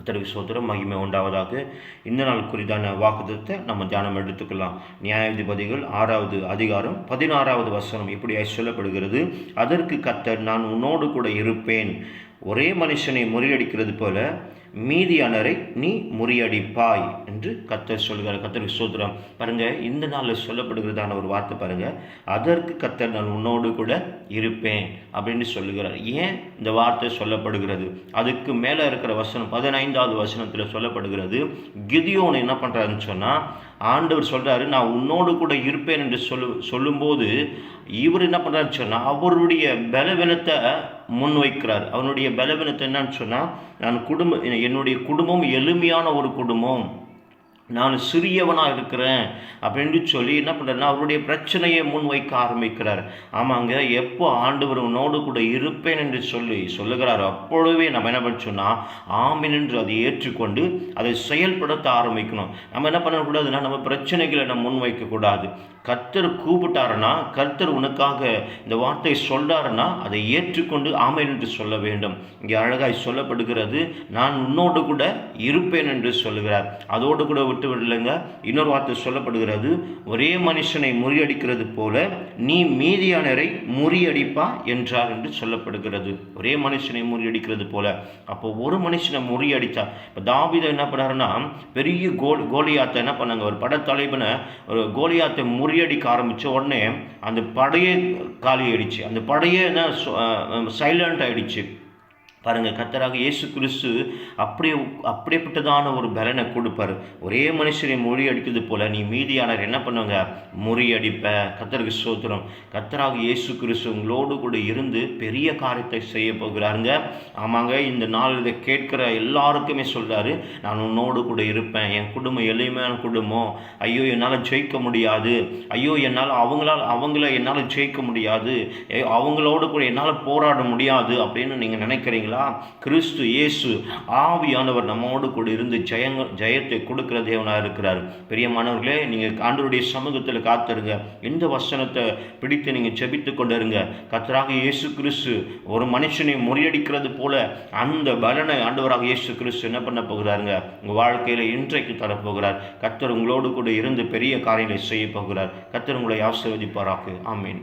கர்த்தருக்கு ஸ்தோத்திரம், மகிமை உண்டாவதாக. இந்த நாள் குறித்தான வாக்குத்தத்தத்தை நம்ம தியானம் எடுத்துக்கலாம். நியாயாதிபதிகள் 6வது அதிகாரம் 16வது வசனம் இப்படியாய் சொல்லப்படுகிறது. அதற்கு கர்த்தர், நான் உன்னோடு கூட இருப்பேன். ஒரே மனுஷனை முறியடிக்கிறது போல மீதியானரை நீ முறியடிப்பாய் என்று கர்த்தர் சொல்கிறார். கர்த்தருக்கு ஸ்தோத்திரம். பாருங்க, இந்த நாளில் சொல்லப்படுகிறதான ஒரு வார்த்தை பாருங்க. அதற்கு கர்த்தர், நான் உன்னோடு கூட இருப்பேன் அப்படின்னு சொல்லுகிறார். ஏன் இந்த வார்த்தை சொல்லப்படுகிறது? அதுக்கு மேலே இருக்கிற வசனம் 15வது வசனத்தில் சொல்லப்படுகிறது. கிதியோன் என்ன பண்ணுறாருன்னு சொன்னால், ஆண்டவர் சொல்கிறாரு, நான் உன்னோடு கூட இருப்பேன் என்று சொல்லும்போது இவர் என்ன பண்ணுறாருன்னு சொன்னால், அவருடைய பலவீனத்தை முன்வைக்கிறார். அவனுடைய பலவீனத்தை என்னன்னு சொன்னால், என்னுடைய குடும்பம் எளிமையான ஒரு குடும்பம், நான் சிறியவனாக இருக்கிறேன் அப்படின்னு சொல்லி என்ன பண்ணுறாருன்னா அவருடைய பிரச்சனையை முன்வைக்க ஆரம்பிக்கிறார். ஆமாங்க, எப்போ ஆண்டவர் உன்னோடு கூட இருப்பேன் என்று சொல்லுகிறார், அப்பொழுதே நம்ம என்ன பண்ணோம்னா ஆமீன் என்று அதை ஏற்றுக்கொண்டு அதை செயல்படுத்த ஆரம்பிக்கணும். நம்ம என்ன பண்ணக்கூடாதுன்னா, நம்ம பிரச்சனைகளை நம்ம முன்வைக்கக்கூடாது. கர்த்தர் கூப்பிட்டாருன்னா, கர்த்தர் உனக்காக இந்த வார்த்தை சொல்றாருன்னா அதை ஏற்றுக்கொண்டு ஆமீன் என்று சொல்ல வேண்டும். இங்கே அழகாய் சொல்லப்படுகிறது, நான் உன்னோடு கூட இருப்பேன் என்று சொல்லுகிறார். அதோடு கூட விட்டு விடலைங்க, இன்னொரு வார்த்தை சொல்லப்படுகிறது, ஒரே மனுஷனை முறியடிக்கிறது போல நீ மீதியானரை முறியடிப்பா என்றார் என்று சொல்லப்படுகிறது. ஒரே மனுஷனை முறியடிக்கிறது போல. அப்போ ஒரு மனுஷனை முறியடித்தா, இப்போ தாவீது என்ன பண்ணாருன்னா, பெரிய கோலியாத்தை என்ன பண்ணாங்க, ஒரு படத்தலைவனை ஒரு கோலியாத்தை முறியடிக்க ஆரம்பித்த உடனே அந்த படையே காலி ஆயிடுச்சு. அந்த படையே சைலண்ட் ஆயிடுச்சு. பாருங்கள், கர்த்தராக இயேசு கிறிஸ்து அப்படியேப்பட்டதான ஒரு பலனை கொடுப்பார். ஒரே மனுஷனை முறியடிக்கிறது போல நீ மீதியானர் என்ன பண்ணுவாங்க, முறியடிப்ப. கர்த்தருக்கு ஸ்தோத்திரம். கர்த்தராக இயேசு கிறிஸ்து உங்களோடு கூட இருந்து பெரிய காரியத்தை செய்ய போகிறாருங்க. ஆமாங்க, இந்த நாள் இதை கேட்கிற எல்லாருக்குமே சொல்கிறாரு, நான் உன்னோடு கூட இருப்பேன். என் குடும்பம் எளிமையான குடும்பம், ஐயோ என்னால் ஜெயிக்க முடியாது, ஐயோ அவங்கள என்னால் ஜெயிக்க முடியாது, அவங்களோடு கூட என்னால் போராட முடியாது அப்படின்னு நீங்கள் நினைக்கிறீங்க. கிறிஸ்து இயேசு ஆவியானவர் நம்மோடு கூட இருந்து ஜெயத்தை கொடுக்கிற தேவனாக இருக்கிறார். பிரியமானவர்களே, நீங்கள் ஆண்டவருடைய சமூகத்தில் காத்திருங்க. இந்த வசனத்தை பிடித்து நீங்கள் ஜெபித்துக் கொண்டிருங்க. கர்த்தராக இயேசு கிறிஸ்து ஒரு மனுஷனை முறியடிக்கிறது போல அந்த பலனை ஆண்டவராக இயேசு கிறிஸ்து என்ன பண்ண போகிறாருங்க, உங்கள் வாழ்க்கையில் இன்றைக்கு தரப்போகிறார். கர்த்தர் உங்களோடு கூட இருந்து பெரிய காரியங்களை செய்ய போகிறார். கர்த்தர் உங்களை ஆசீர்வதிப்பாராக. ஆமீன்.